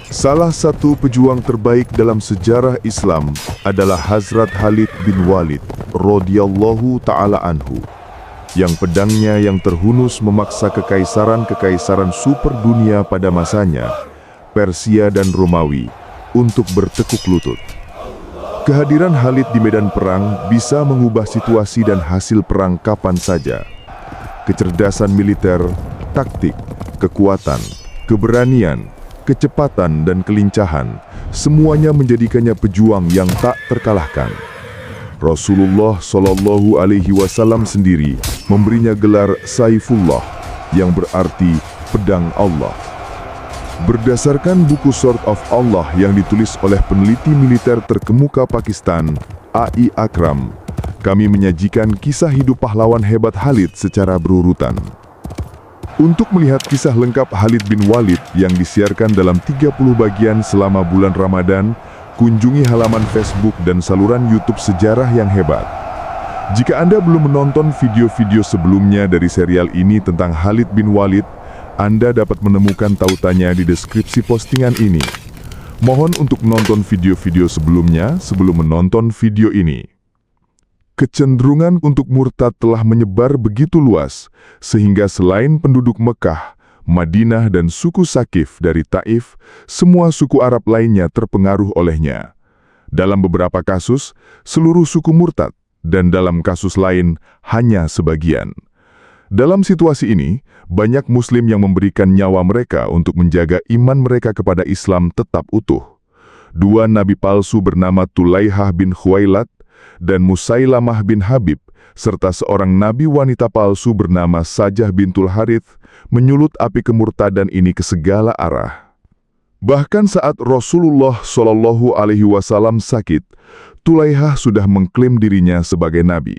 Salah satu pejuang terbaik dalam sejarah Islam adalah Hazrat Khalid bin Walid radhiyallahu ta'ala anhu, yang pedangnya yang terhunus memaksa kekaisaran-kekaisaran super dunia pada masanya, Persia dan Romawi, untuk bertekuk lutut. Kehadiran Khalid di medan perang bisa mengubah situasi dan hasil perang kapan saja. Kecerdasan militer, taktik, kekuatan, keberanian, kecepatan dan kelincahan, semuanya menjadikannya pejuang yang tak terkalahkan. Rasulullah Shallallahu Alaihi Wasallam sendiri memberinya gelar Saifullah, yang berarti pedang Allah. Berdasarkan buku Sword of Allah yang ditulis oleh peneliti militer terkemuka Pakistan, A.I. Akram, kami menyajikan kisah hidup pahlawan hebat Khalid secara berurutan. Untuk melihat kisah lengkap Khalid bin Walid yang disiarkan dalam 30 bagian selama bulan Ramadan, kunjungi halaman Facebook dan saluran YouTube Sejarah yang Hebat. Jika Anda belum menonton video-video sebelumnya dari serial ini tentang Khalid bin Walid, Anda dapat menemukan tautannya di deskripsi postingan ini. Mohon untuk menonton video-video sebelumnya sebelum menonton video ini. Kecenderungan untuk murtad telah menyebar begitu luas, sehingga selain penduduk Mekah, Madinah dan suku Sakif dari Taif, semua suku Arab lainnya terpengaruh olehnya. Dalam beberapa kasus, seluruh suku murtad, dan dalam kasus lain, hanya sebagian. Dalam situasi ini, banyak Muslim yang memberikan nyawa mereka untuk menjaga iman mereka kepada Islam tetap utuh. Dua nabi palsu bernama Tulaihah bin Khuwailid dan Musailamah bin Habib, serta seorang nabi wanita palsu bernama Sajah bintul Harith, menyulut api kemurtadan ini ke segala arah. Bahkan saat Rasulullah Shallallahu Alaihi Wasallam sakit, Tulaihah sudah mengklaim dirinya sebagai nabi.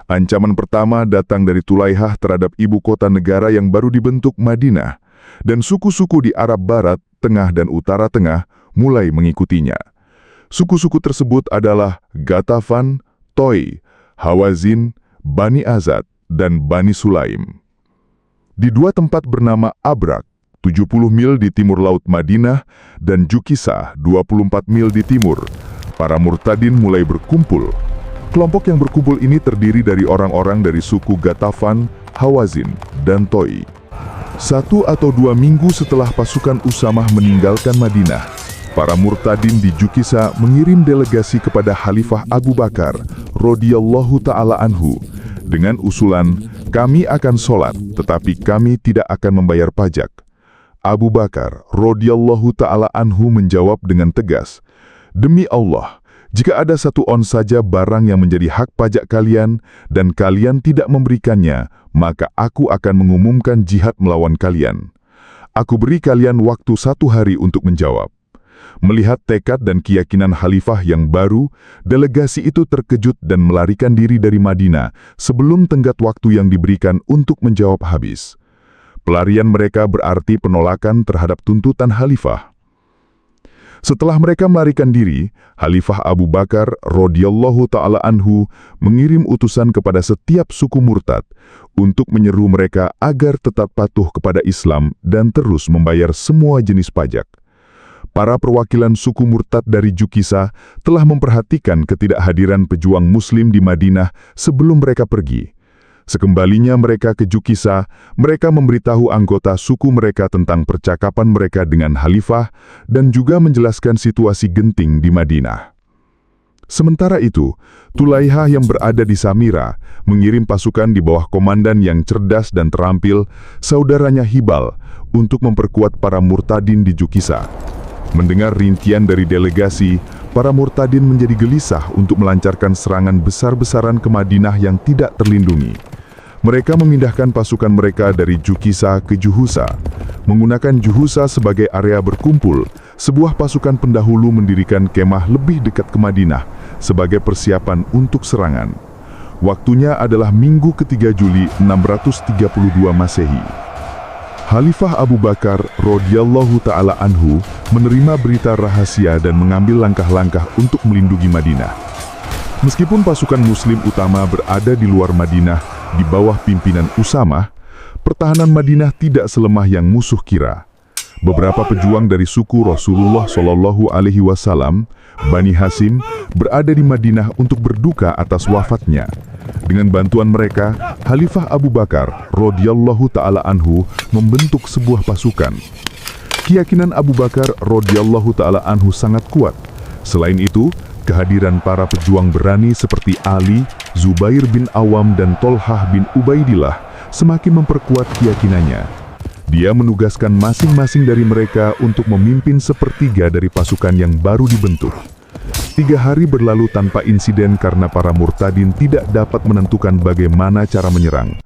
Ancaman pertama datang dari Tulaihah terhadap ibu kota negara yang baru dibentuk, Madinah, dan suku-suku di Arab Barat, Tengah dan Utara Tengah mulai mengikutinya. Suku-suku tersebut adalah Ghatafan, Toi, Hawazin, Bani Azad, dan Bani Sulaim. Di dua tempat bernama Abrak, 70 mil di timur laut Madinah, dan Jukisah, 24 mil di timur, para murtadin mulai berkumpul. Kelompok yang berkumpul ini terdiri dari orang-orang dari suku Ghatafan, Hawazin, dan Toi. 1 atau 2 minggu setelah pasukan Usamah meninggalkan Madinah, para murtadin di Jukisa mengirim delegasi kepada Khalifah Abu Bakar radhiyallahu ta'ala anhu dengan usulan, kami akan sholat tetapi kami tidak akan membayar pajak. Abu Bakar radhiyallahu ta'ala anhu menjawab dengan tegas, demi Allah, jika ada 1 on saja barang yang menjadi hak pajak kalian dan kalian tidak memberikannya, maka aku akan mengumumkan jihad melawan kalian. Aku beri kalian waktu 1 hari untuk menjawab. Melihat tekad dan keyakinan khalifah yang baru, delegasi itu terkejut dan melarikan diri dari Madinah sebelum tenggat waktu yang diberikan untuk menjawab habis. Pelarian mereka berarti penolakan terhadap tuntutan khalifah. Setelah mereka melarikan diri, Khalifah Abu Bakar radhiyallahu ta'ala anhu mengirim utusan kepada setiap suku murtad untuk menyeru mereka agar tetap patuh kepada Islam dan terus membayar semua jenis pajak. Para perwakilan suku murtad dari Jukisa telah memperhatikan ketidakhadiran pejuang Muslim di Madinah sebelum mereka pergi. Sekembalinya mereka ke Jukisa, mereka memberitahu anggota suku mereka tentang percakapan mereka dengan Khalifah dan juga menjelaskan situasi genting di Madinah. Sementara itu, Tulaihah yang berada di Samira mengirim pasukan di bawah komandan yang cerdas dan terampil, saudaranya Hibal, untuk memperkuat para murtadin di Jukisa. Mendengar rincian dari delegasi, para murtadin menjadi gelisah untuk melancarkan serangan besar-besaran ke Madinah yang tidak terlindungi. Mereka memindahkan pasukan mereka dari Jukisa ke Juhusa. Menggunakan Juhusa sebagai area berkumpul, sebuah pasukan pendahulu mendirikan kemah lebih dekat ke Madinah sebagai persiapan untuk serangan. Waktunya adalah Minggu ketiga Juli 632 Masehi. Khalifah Abu Bakar radhiyallahu ta'ala anhu menerima berita rahasia dan mengambil langkah-langkah untuk melindungi Madinah. Meskipun pasukan Muslim utama berada di luar Madinah di bawah pimpinan Usamah, pertahanan Madinah tidak selemah yang musuh kira. beberapa pejuang dari suku Rasulullah Shallallahu Alaihi Wasallam, Bani Hashim, berada di Madinah untuk berduka atas wafatnya. Dengan bantuan mereka, Khalifah Abu Bakar radhiyallahu taala anhu membentuk sebuah pasukan. Keyakinan Abu Bakar radhiyallahu taala anhu sangat kuat. Selain itu, kehadiran para pejuang berani seperti Ali, Zubair bin Awam dan Tolhah bin Ubaidillah semakin memperkuat keyakinannya. Dia menugaskan masing-masing dari mereka untuk memimpin sepertiga dari pasukan yang baru dibentuk. 3 hari berlalu tanpa insiden karena para murtadin tidak dapat menentukan bagaimana cara menyerang.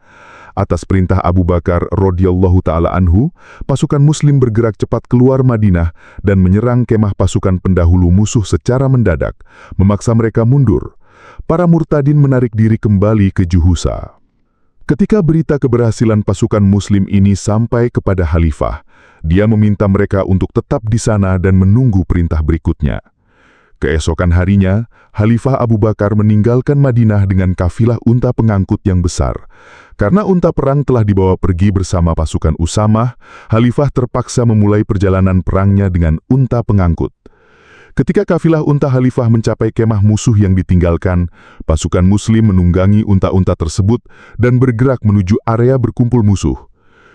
Atas perintah Abu Bakar radhiyallahu taala anhu, pasukan muslim bergerak cepat keluar Madinah dan menyerang kemah pasukan pendahulu musuh secara mendadak, memaksa mereka mundur. Para murtadin menarik diri kembali ke Juhusa. Ketika berita keberhasilan pasukan muslim ini sampai kepada Khalifah, dia meminta mereka untuk tetap di sana dan menunggu perintah berikutnya. Keesokan harinya, Khalifah Abu Bakar meninggalkan Madinah dengan kafilah unta pengangkut yang besar. Karena unta perang telah dibawa pergi bersama pasukan Usamah, Khalifah terpaksa memulai perjalanan perangnya dengan unta pengangkut. Ketika kafilah unta Khalifah mencapai kemah musuh yang ditinggalkan, pasukan muslim menunggangi unta-unta tersebut dan bergerak menuju area berkumpul musuh.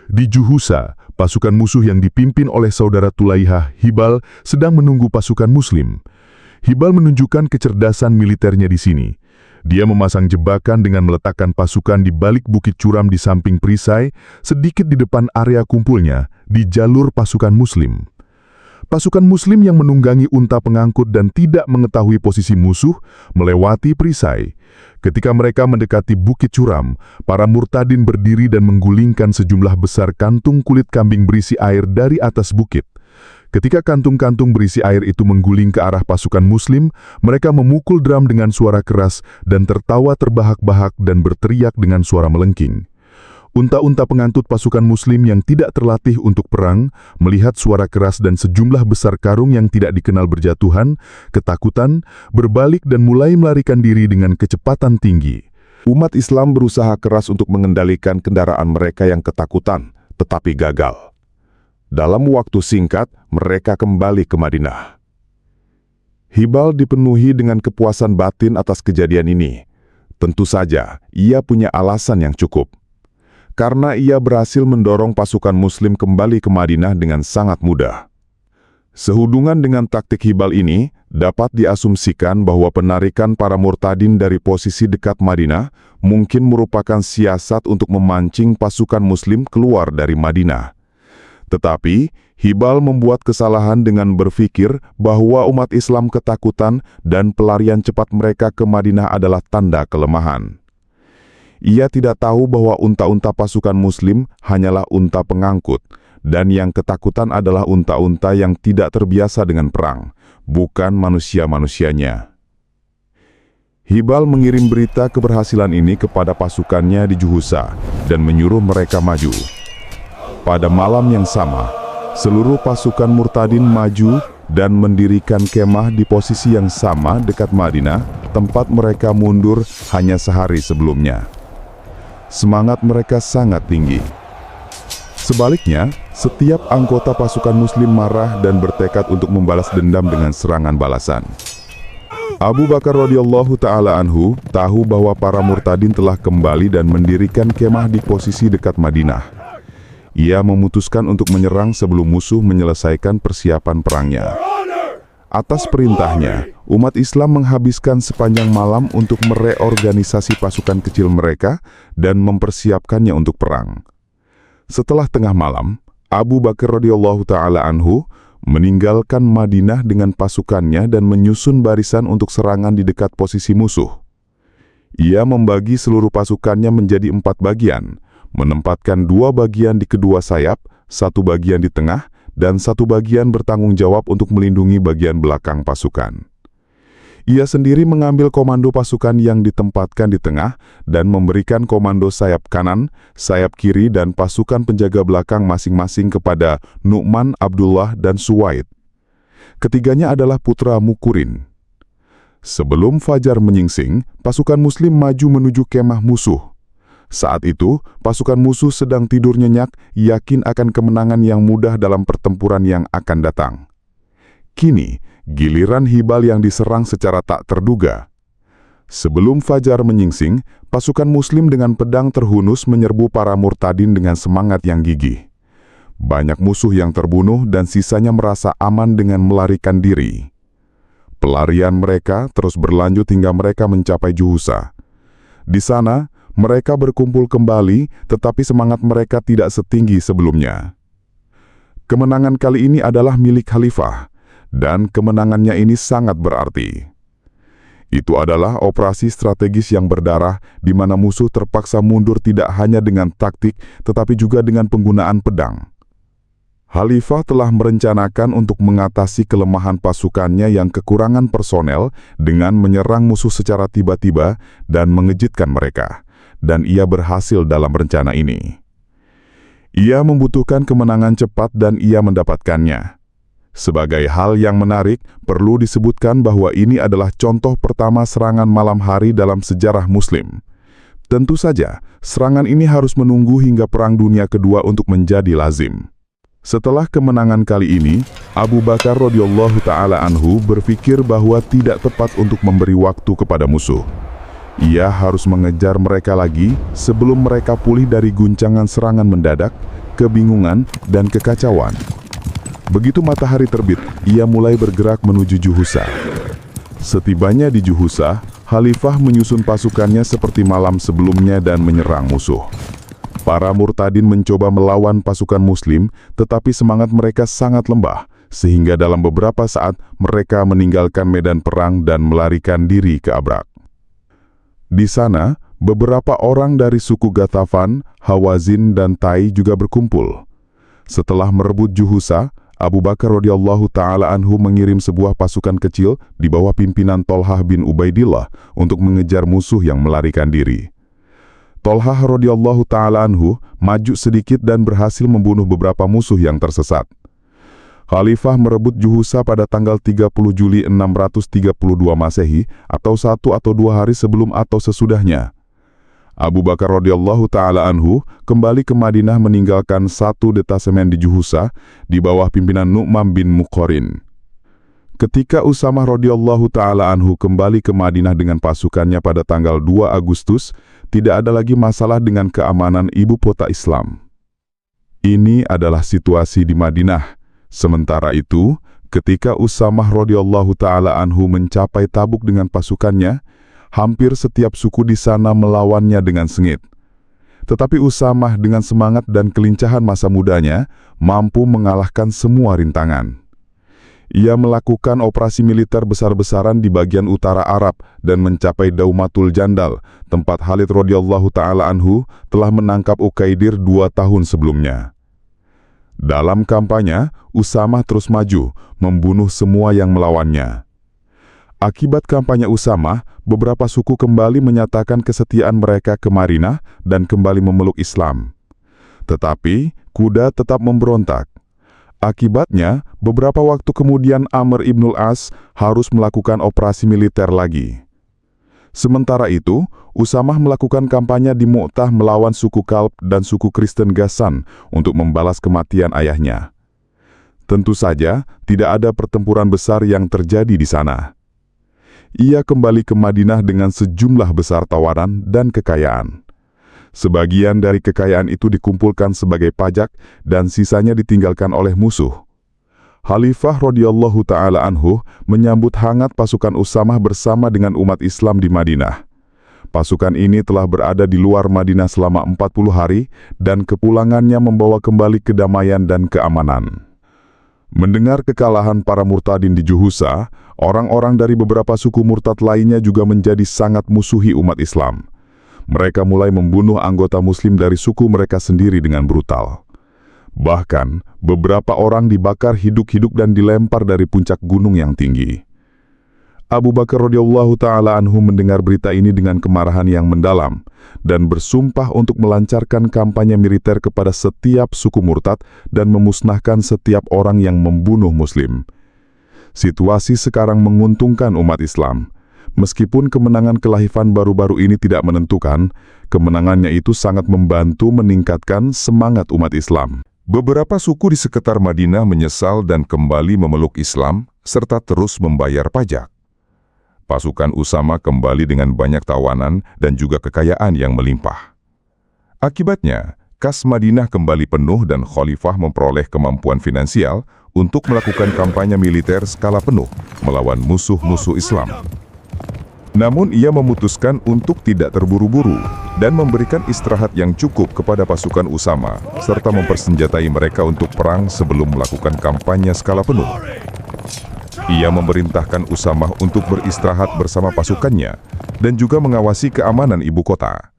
Di Juhusa, pasukan musuh yang dipimpin oleh saudara Tulaihah, Hibal, sedang menunggu pasukan muslim. Hibal menunjukkan kecerdasan militernya di sini. Dia memasang jebakan dengan meletakkan pasukan di balik bukit curam di samping perisai, sedikit di depan area kumpulnya, di jalur pasukan muslim. Pasukan muslim yang menunggangi unta pengangkut dan tidak mengetahui posisi musuh, melewati perisai. Ketika mereka mendekati bukit curam, para murtadin berdiri dan menggulingkan sejumlah besar kantung kulit kambing berisi air dari atas bukit. Ketika kantung-kantung berisi air itu mengguling ke arah pasukan muslim, mereka memukul drum dengan suara keras dan tertawa terbahak-bahak dan berteriak dengan suara melengking. Unta-unta pengangkut pasukan muslim yang tidak terlatih untuk perang, melihat suara keras dan sejumlah besar karung yang tidak dikenal berjatuhan, ketakutan, berbalik dan mulai melarikan diri dengan kecepatan tinggi. Umat Islam berusaha keras untuk mengendalikan kendaraan mereka yang ketakutan, tetapi gagal. Dalam waktu singkat, mereka kembali ke Madinah. Hibal dipenuhi dengan kepuasan batin atas kejadian ini. Tentu saja, ia punya alasan yang cukup. Karena ia berhasil mendorong pasukan muslim kembali ke Madinah dengan sangat mudah. Sehubungan dengan taktik Hibal ini, dapat diasumsikan bahwa penarikan para murtadin dari posisi dekat Madinah mungkin merupakan siasat untuk memancing pasukan muslim keluar dari Madinah. Tetapi, Hibal membuat kesalahan dengan berpikir bahwa umat Islam ketakutan dan pelarian cepat mereka ke Madinah adalah tanda kelemahan. Ia tidak tahu bahwa unta-unta pasukan muslim hanyalah unta pengangkut, dan yang ketakutan adalah unta-unta yang tidak terbiasa dengan perang, bukan manusia-manusianya. Hibal mengirim berita keberhasilan ini kepada pasukannya di Juhusa dan menyuruh mereka maju. Pada malam yang sama, seluruh pasukan murtadin maju dan mendirikan kemah di posisi yang sama dekat Madinah, tempat mereka mundur hanya sehari sebelumnya. Semangat mereka sangat tinggi. Sebaliknya, setiap anggota pasukan muslim marah dan bertekad untuk membalas dendam dengan serangan balasan. Abu Bakar radhiyallahu taala anhu tahu bahwa para murtadin telah kembali dan mendirikan kemah di posisi dekat Madinah. Ia memutuskan untuk menyerang sebelum musuh menyelesaikan persiapan perangnya. Atas perintahnya, umat Islam menghabiskan sepanjang malam untuk mereorganisasi pasukan kecil mereka dan mempersiapkannya untuk perang. Setelah tengah malam, Abu Bakar radhiyallahu taala anhu meninggalkan Madinah dengan pasukannya dan menyusun barisan untuk serangan di dekat posisi musuh. Ia membagi seluruh pasukannya menjadi 4 bagian, menempatkan 2 bagian di kedua sayap, 1 bagian di tengah, dan 1 bagian bertanggung jawab untuk melindungi bagian belakang pasukan. Ia sendiri mengambil komando pasukan yang ditempatkan di tengah dan memberikan komando sayap kanan, sayap kiri dan pasukan penjaga belakang masing-masing kepada Nu'man, Abdullah, dan Suwaid. Ketiganya adalah putra Mukurin. Sebelum fajar menyingsing, pasukan muslim maju menuju kemah musuh. Saat itu, pasukan musuh sedang tidur nyenyak, yakin akan kemenangan yang mudah dalam pertempuran yang akan datang. Kini, giliran Hibal yang diserang secara tak terduga. Sebelum fajar menyingsing, pasukan Muslim dengan pedang terhunus menyerbu para murtadin dengan semangat yang gigih. Banyak musuh yang terbunuh dan sisanya merasa aman dengan melarikan diri. Pelarian mereka terus berlanjut hingga mereka mencapai Juhusa. Di sana, mereka berkumpul kembali, tetapi semangat mereka tidak setinggi sebelumnya. Kemenangan kali ini adalah milik khalifah, dan kemenangannya ini sangat berarti. Itu adalah operasi strategis yang berdarah, di mana musuh terpaksa mundur tidak hanya dengan taktik, tetapi juga dengan penggunaan pedang. Khalifah telah merencanakan untuk mengatasi kelemahan pasukannya yang kekurangan personel dengan menyerang musuh secara tiba-tiba dan mengejutkan mereka. Dan ia berhasil dalam rencana ini. Ia membutuhkan kemenangan cepat dan ia mendapatkannya. Sebagai hal yang menarik, perlu disebutkan bahwa ini adalah contoh pertama serangan malam hari dalam sejarah Muslim. Tentu saja, serangan ini harus menunggu hingga Perang Dunia Kedua untuk menjadi lazim. Setelah kemenangan kali ini, Abu Bakar radhiyallahu ta'ala anhu berpikir bahwa tidak tepat untuk memberi waktu kepada musuh. Ia harus mengejar mereka lagi sebelum mereka pulih dari guncangan serangan mendadak, kebingungan, dan kekacauan. Begitu matahari terbit, ia mulai bergerak menuju Juhusa. Setibanya di Juhusa, Khalifah menyusun pasukannya seperti malam sebelumnya dan menyerang musuh. Para murtadin mencoba melawan pasukan Muslim, tetapi semangat mereka sangat lemah, sehingga dalam beberapa saat mereka meninggalkan medan perang dan melarikan diri ke Abrak. Di sana, beberapa orang dari suku Ghatafan, Hawazin, dan Tai juga berkumpul. Setelah merebut Juhusa, Abu Bakar radhiyallahu ta'ala anhu mengirim sebuah pasukan kecil di bawah pimpinan Tolhah bin Ubaidillah untuk mengejar musuh yang melarikan diri. Tolhah radhiyallahu ta'ala anhu maju sedikit dan berhasil membunuh beberapa musuh yang tersesat. Khalifah merebut Juhusa pada tanggal 30 Juli 632 Masehi atau 1 atau 2 hari sebelum atau sesudahnya. Abu Bakar radhiyallahu ta'ala anhu kembali ke Madinah meninggalkan satu detasemen di Juhusa di bawah pimpinan Nu'man bin Muqarrin. Ketika Usamah radhiyallahu ta'ala anhu kembali ke Madinah dengan pasukannya pada tanggal 2 Agustus, tidak ada lagi masalah dengan keamanan ibu kota Islam. Ini adalah situasi di Madinah. Sementara itu, ketika Usamah radhiyallahu ta'ala anhu mencapai Tabuk dengan pasukannya, hampir setiap suku di sana melawannya dengan sengit. Tetapi Usamah dengan semangat dan kelincahan masa mudanya, mampu mengalahkan semua rintangan. Ia melakukan operasi militer besar-besaran di bagian utara Arab dan mencapai Daumatul Jandal, tempat Khalid radhiyallahu ta'ala anhu telah menangkap Ukaidir 2 tahun sebelumnya. Dalam kampanye, Usamah terus maju, membunuh semua yang melawannya. Akibat kampanye Usamah, beberapa suku kembali menyatakan kesetiaan mereka ke Madinah dan kembali memeluk Islam. Tetapi, kuda tetap memberontak. Akibatnya, beberapa waktu kemudian Amr ibnul As harus melakukan operasi militer lagi. Sementara itu, Usamah melakukan kampanye di Mu'tah melawan suku Kalb dan suku Kristen Ghassan untuk membalas kematian ayahnya. Tentu saja, tidak ada pertempuran besar yang terjadi di sana. Ia kembali ke Madinah dengan sejumlah besar tawaran dan kekayaan. Sebagian dari kekayaan itu dikumpulkan sebagai pajak dan sisanya ditinggalkan oleh musuh. Khalifah radhiyallahu ta'ala anhu menyambut hangat pasukan Usamah bersama dengan umat Islam di Madinah. Pasukan ini telah berada di luar Madinah selama 40 hari dan kepulangannya membawa kembali kedamaian dan keamanan. Mendengar kekalahan para murtadin di Juhusa, orang-orang dari beberapa suku murtad lainnya juga menjadi sangat musuhi umat Islam. Mereka mulai membunuh anggota Muslim dari suku mereka sendiri dengan brutal. Bahkan, beberapa orang dibakar hidup-hidup dan dilempar dari puncak gunung yang tinggi. Abu Bakar radhiyallahu ta'ala anhu mendengar berita ini dengan kemarahan yang mendalam dan bersumpah untuk melancarkan kampanye militer kepada setiap suku murtad dan memusnahkan setiap orang yang membunuh Muslim. Situasi sekarang menguntungkan umat Islam. Meskipun kemenangan Kelaifan baru-baru ini tidak menentukan, kemenangannya itu sangat membantu meningkatkan semangat umat Islam. Beberapa suku di sekitar Madinah menyesal dan kembali memeluk Islam, serta terus membayar pajak. Pasukan Usama kembali dengan banyak tawanan dan juga kekayaan yang melimpah. Akibatnya, kas Madinah kembali penuh dan Khalifah memperoleh kemampuan finansial untuk melakukan kampanye militer skala penuh melawan musuh-musuh Islam. Namun ia memutuskan untuk tidak terburu-buru dan memberikan istirahat yang cukup kepada pasukan Usama serta mempersenjatai mereka untuk perang sebelum melakukan kampanye skala penuh. Ia memerintahkan Usama untuk beristirahat bersama pasukannya dan juga mengawasi keamanan ibu kota.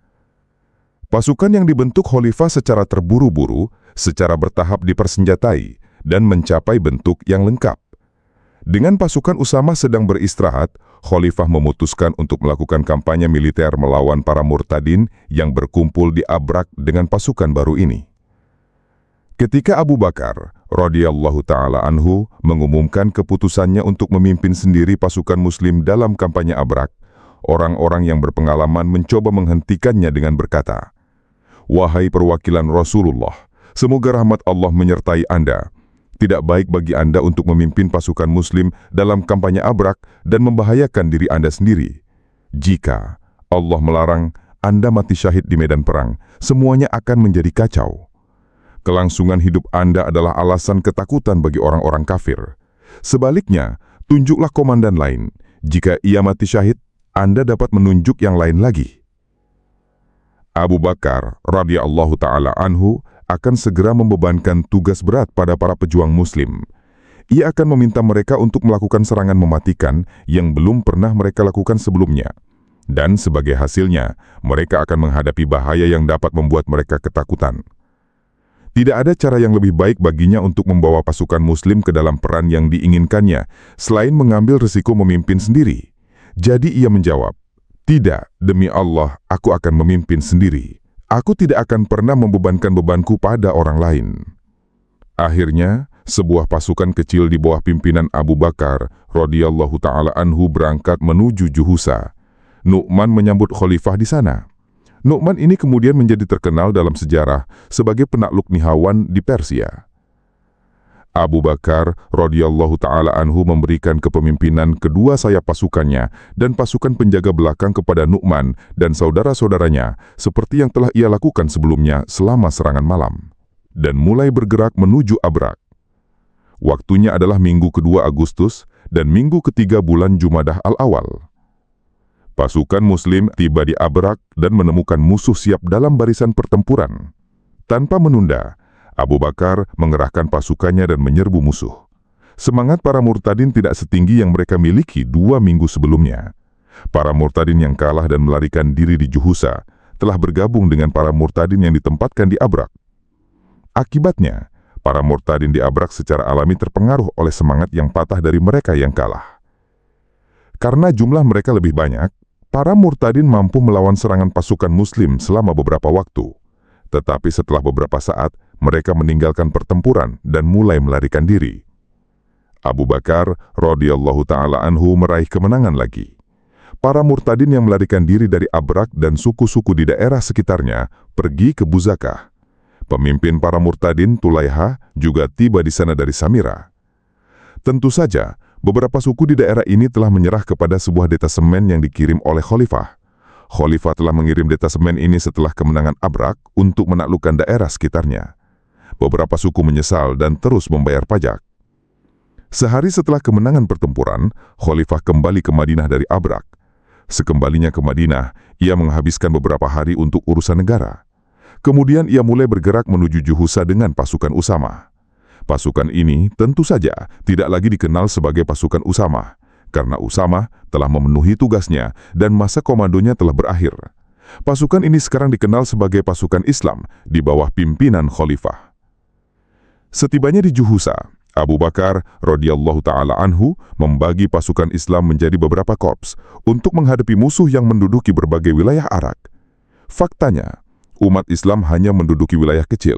Pasukan yang dibentuk Khalifah secara terburu-buru, secara bertahap dipersenjatai dan mencapai bentuk yang lengkap. Dengan pasukan Usama sedang beristirahat, Khalifah memutuskan untuk melakukan kampanye militer melawan para murtadin yang berkumpul di Abrak dengan pasukan baru ini. Ketika Abu Bakar radhiyallahu ta'ala anhu mengumumkan keputusannya untuk memimpin sendiri pasukan muslim dalam kampanye Abrak, orang-orang yang berpengalaman mencoba menghentikannya dengan berkata, "Wahai perwakilan Rasulullah, semoga rahmat Allah menyertai Anda. Tidak baik bagi Anda untuk memimpin pasukan muslim dalam kampanye Abrak dan membahayakan diri Anda sendiri. Jika Allah melarang Anda mati syahid di medan perang, semuanya akan menjadi kacau. Kelangsungan hidup Anda adalah alasan ketakutan bagi orang-orang kafir. Sebaliknya, tunjuklah komandan lain. Jika ia mati syahid, Anda dapat menunjuk yang lain lagi." Abu Bakar radhiyallahu ta'ala anhu akan segera membebankan tugas berat pada para pejuang muslim. Ia akan meminta mereka untuk melakukan serangan mematikan yang belum pernah mereka lakukan sebelumnya. Dan sebagai hasilnya, mereka akan menghadapi bahaya yang dapat membuat mereka ketakutan. Tidak ada cara yang lebih baik baginya untuk membawa pasukan muslim ke dalam peran yang diinginkannya, selain mengambil risiko memimpin sendiri. Jadi ia menjawab, "Tidak, demi Allah, aku akan memimpin sendiri. Aku tidak akan pernah membebankan bebanku pada orang lain." Akhirnya, sebuah pasukan kecil di bawah pimpinan Abu Bakar radhiyallahu ta'ala anhu berangkat menuju Juhusa. Nu'man menyambut Khalifah di sana. Nu'man ini kemudian menjadi terkenal dalam sejarah sebagai penakluk Nihawan di Persia. Abu Bakar radhiyallahu ta'ala anhu memberikan kepemimpinan kedua sayap pasukannya dan pasukan penjaga belakang kepada Nu'man dan saudara-saudaranya seperti yang telah ia lakukan sebelumnya selama serangan malam, dan mulai bergerak menuju Abrak. Waktunya adalah minggu kedua Agustus dan minggu ketiga bulan Jumadah al-Awal. Pasukan muslim tiba di Abrak dan menemukan musuh siap dalam barisan pertempuran. Tanpa menunda, Abu Bakar mengerahkan pasukannya dan menyerbu musuh. Semangat para murtadin tidak setinggi yang mereka miliki 2 minggu sebelumnya. Para murtadin yang kalah dan melarikan diri di Juhusa telah bergabung dengan para murtadin yang ditempatkan di Abrak. Akibatnya, para murtadin di Abrak secara alami terpengaruh oleh semangat yang patah dari mereka yang kalah. Karena jumlah mereka lebih banyak, para murtadin mampu melawan serangan pasukan muslim selama beberapa waktu. Tetapi setelah beberapa saat, mereka meninggalkan pertempuran dan mulai melarikan diri. Abu Bakar radhiyallahu ta'ala anhu meraih kemenangan lagi. Para murtadin yang melarikan diri dari Abrak dan suku-suku di daerah sekitarnya pergi ke Buzakah. Pemimpin para murtadin, Tulaiha, juga tiba di sana dari Samira. Tentu saja, beberapa suku di daerah ini telah menyerah kepada sebuah detasemen yang dikirim oleh Khalifah. Khalifah telah mengirim detasemen ini setelah kemenangan Abrak untuk menaklukkan daerah sekitarnya. Beberapa suku menyesal dan terus membayar pajak. Sehari setelah kemenangan pertempuran, Khalifah kembali ke Madinah dari Abrak. Sekembalinya ke Madinah, ia menghabiskan beberapa hari untuk urusan negara. Kemudian ia mulai bergerak menuju Juhusa dengan pasukan Usama. Pasukan ini tentu saja tidak lagi dikenal sebagai pasukan Usama, karena Usama telah memenuhi tugasnya dan masa komandonya telah berakhir. Pasukan ini sekarang dikenal sebagai pasukan Islam di bawah pimpinan Khalifah. Setibanya di Juhusa, Abu Bakar radhiyallahu ta'ala anhu membagi pasukan Islam menjadi beberapa korps untuk menghadapi musuh yang menduduki berbagai wilayah Arak. Faktanya, umat Islam hanya menduduki wilayah kecil.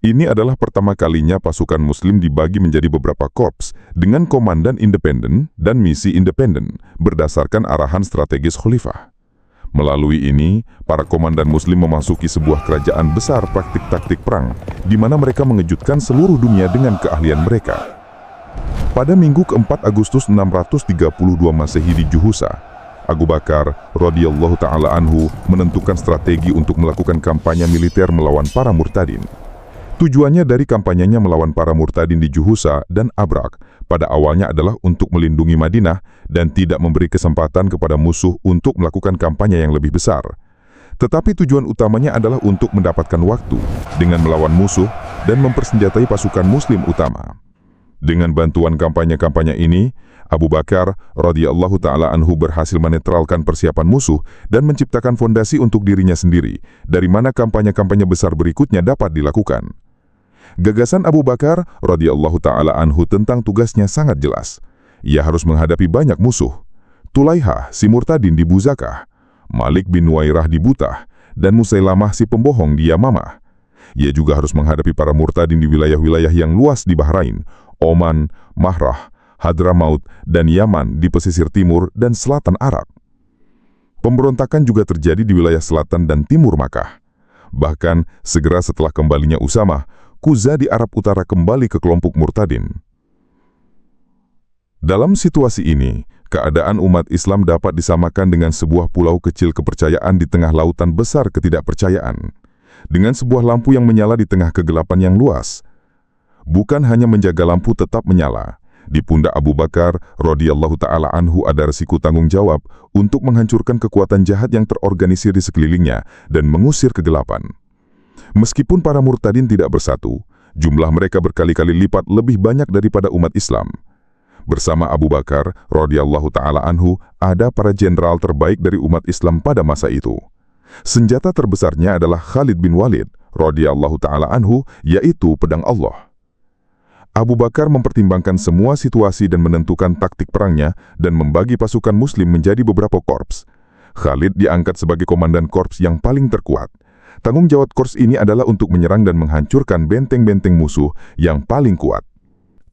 Ini adalah pertama kalinya pasukan Muslim dibagi menjadi beberapa korps dengan komandan independen dan misi independen berdasarkan arahan strategis khalifah. Melalui ini, para komandan Muslim memasuki sebuah kerajaan besar praktik taktik perang, di mana mereka mengejutkan seluruh dunia dengan keahlian mereka. Pada minggu keempat Agustus 632 Masehi di Juhusa, Abu Bakar radhiyallahu ta'ala anhu menentukan strategi untuk melakukan kampanye militer melawan para murtadin. Tujuannya dari kampanyenya melawan para murtadin di Juhusa dan Abrak pada awalnya adalah untuk melindungi Madinah dan tidak memberi kesempatan kepada musuh untuk melakukan kampanye yang lebih besar. Tetapi tujuan utamanya adalah untuk mendapatkan waktu dengan melawan musuh dan mempersenjatai pasukan Muslim utama. Dengan bantuan kampanye-kampanye ini, Abu Bakar radhiyallahu ta'ala anhu berhasil menetralkan persiapan musuh dan menciptakan fondasi untuk dirinya sendiri, dari mana kampanye-kampanye besar berikutnya dapat dilakukan. Gagasan Abu Bakar radhiyallahu ta'ala anhu tentang tugasnya sangat jelas. Ia harus menghadapi banyak musuh. Tulaiha si murtadin di Buzakah, Malik bin Nuwairah di Butah, dan Musailamah si pembohong di Yamamah. Ia juga harus menghadapi para murtadin di wilayah-wilayah yang luas di Bahrain, Oman, Mahrah, Hadramaut, dan Yaman di pesisir timur dan selatan Arab. Pemberontakan juga terjadi di wilayah selatan dan timur Makkah. Bahkan, segera setelah kembalinya Usamah, Kuza di Arab Utara kembali ke kelompok murtadin. Dalam situasi ini, keadaan umat Islam dapat disamakan dengan sebuah pulau kecil kepercayaan di tengah lautan besar ketidakpercayaan, dengan sebuah lampu yang menyala di tengah kegelapan yang luas. Bukan hanya menjaga lampu tetap menyala, di pundak Abu Bakar radhiyallahu ta'ala anhu ada resiko tanggung jawab untuk menghancurkan kekuatan jahat yang terorganisir di sekelilingnya dan mengusir kegelapan. Meskipun para murtadin tidak bersatu, jumlah mereka berkali-kali lipat lebih banyak daripada umat Islam. Bersama Abu Bakar radhiyallahu ta'ala anhu ada para jenderal terbaik dari umat Islam pada masa itu. Senjata terbesarnya adalah Khalid bin Walid radhiyallahu ta'ala anhu, yaitu pedang Allah. Abu Bakar mempertimbangkan semua situasi dan menentukan taktik perangnya dan membagi pasukan Muslim menjadi beberapa korps. Khalid diangkat sebagai komandan korps yang paling terkuat. Tanggung jawab korps ini adalah untuk menyerang dan menghancurkan benteng-benteng musuh yang paling kuat.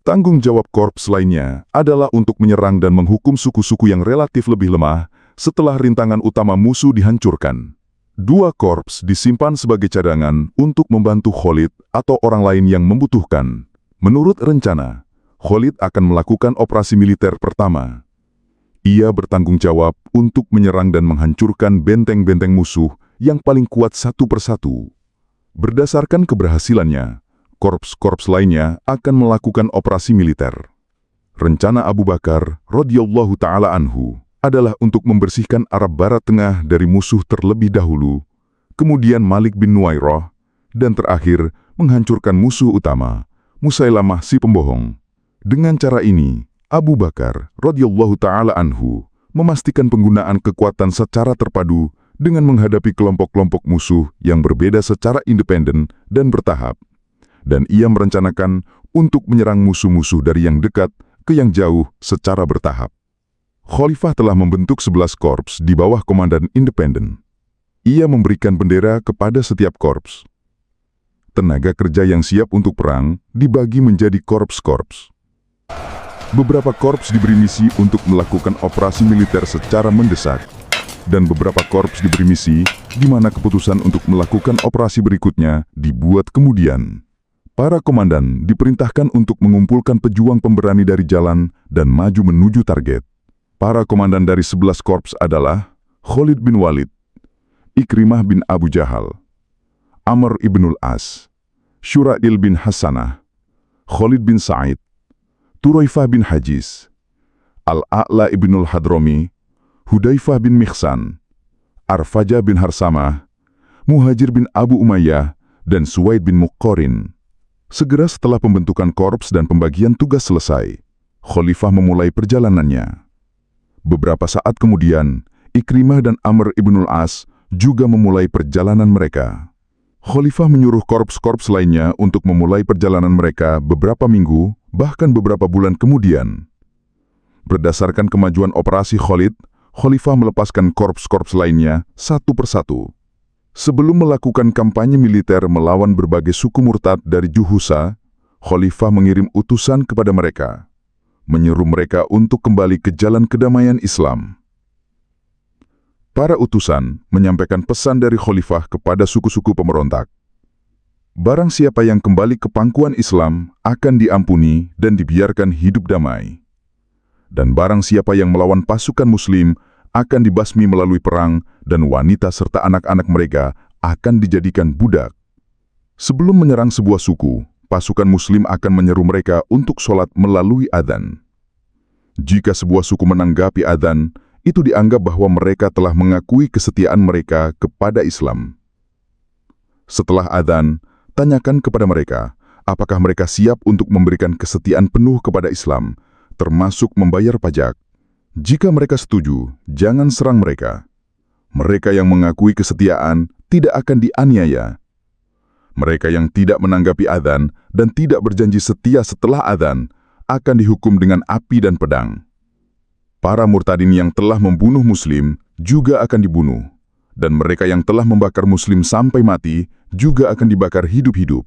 Tanggung jawab korps lainnya adalah untuk menyerang dan menghukum suku-suku yang relatif lebih lemah setelah rintangan utama musuh dihancurkan. Dua korps disimpan sebagai cadangan untuk membantu Khalid atau orang lain yang membutuhkan. Menurut rencana, Khalid akan melakukan operasi militer pertama. Ia bertanggung jawab untuk menyerang dan menghancurkan benteng-benteng musuh yang paling kuat satu persatu. Berdasarkan keberhasilannya, korps-korps lainnya akan melakukan operasi militer. Rencana Abu Bakar radhiyallahu ta'ala anhu adalah untuk membersihkan Arab Barat Tengah dari musuh terlebih dahulu, kemudian Malik bin Nuwairah, dan terakhir menghancurkan musuh utama, Musailamah si pembohong. Dengan cara ini, Abu Bakar radhiyallahu ta'ala anhu memastikan penggunaan kekuatan secara terpadu dengan menghadapi kelompok-kelompok musuh yang berbeda secara independen dan bertahap. Dan ia merencanakan untuk menyerang musuh-musuh dari yang dekat ke yang jauh secara bertahap. Khalifah telah membentuk 11 korps di bawah komandan independen. Ia memberikan bendera kepada setiap korps. Tenaga kerja yang siap untuk perang dibagi menjadi korps-korps. Beberapa korps diberi misi untuk melakukan operasi militer secara mendesak, dan beberapa korps diberi misi di mana keputusan untuk melakukan operasi berikutnya dibuat kemudian. Para komandan diperintahkan untuk mengumpulkan pejuang pemberani dari jalan dan maju menuju target. Para komandan dari 11 korps adalah Khalid bin Walid, Ikrimah bin Abu Jahal, Amr ibnul As, Syura'il bin Hasanah, Khalid bin Sa'id, Turaifah bin Hajiz, Al-A'la ibnul Hadrami, Hudaifah bin Mikhsan, Arfaja bin Harsamah, Muhajir bin Abu Umayyah, dan Suwaid bin Muqorin. Segera setelah pembentukan korps dan pembagian tugas selesai, Khalifah memulai perjalanannya. Beberapa saat kemudian, Ikrimah dan Amr ibnul As juga memulai perjalanan mereka. Khalifah menyuruh korps-korps lainnya untuk memulai perjalanan mereka beberapa minggu, bahkan beberapa bulan kemudian. Berdasarkan kemajuan operasi Khalid, Khalifah melepaskan korps-korps lainnya satu persatu. Sebelum melakukan kampanye militer melawan berbagai suku murtad dari Juhusa, Khalifah mengirim utusan kepada mereka, menyeru mereka untuk kembali ke jalan kedamaian Islam. Para utusan menyampaikan pesan dari Khalifah kepada suku-suku pemberontak. Barang siapa yang kembali ke pangkuan Islam akan diampuni dan dibiarkan hidup damai. Dan barang siapa yang melawan pasukan Muslim akan dibasmi melalui perang dan wanita serta anak-anak mereka akan dijadikan budak. Sebelum menyerang sebuah suku, pasukan Muslim akan menyeru mereka untuk sholat melalui adzan. Jika sebuah suku menanggapi adzan, itu dianggap bahwa mereka telah mengakui kesetiaan mereka kepada Islam. Setelah adzan, tanyakan kepada mereka, apakah mereka siap untuk memberikan kesetiaan penuh kepada Islam, termasuk membayar pajak. Jika mereka setuju, jangan serang mereka. Mereka yang mengakui kesetiaan tidak akan dianiaya. Mereka yang tidak menanggapi adzan dan tidak berjanji setia setelah adzan akan dihukum dengan api dan pedang. Para murtadin yang telah membunuh Muslim juga akan dibunuh, dan mereka yang telah membakar Muslim sampai mati juga akan dibakar hidup-hidup.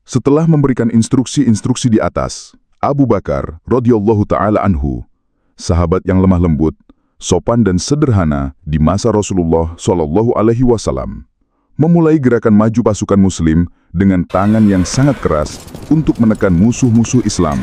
Setelah memberikan instruksi-instruksi di atas, Abu Bakar radhiyallahu ta'ala anhu, sahabat yang lemah lembut, sopan dan sederhana di masa Rasulullah SAW, memulai gerakan maju pasukan Muslim dengan tangan yang sangat keras untuk menekan musuh-musuh Islam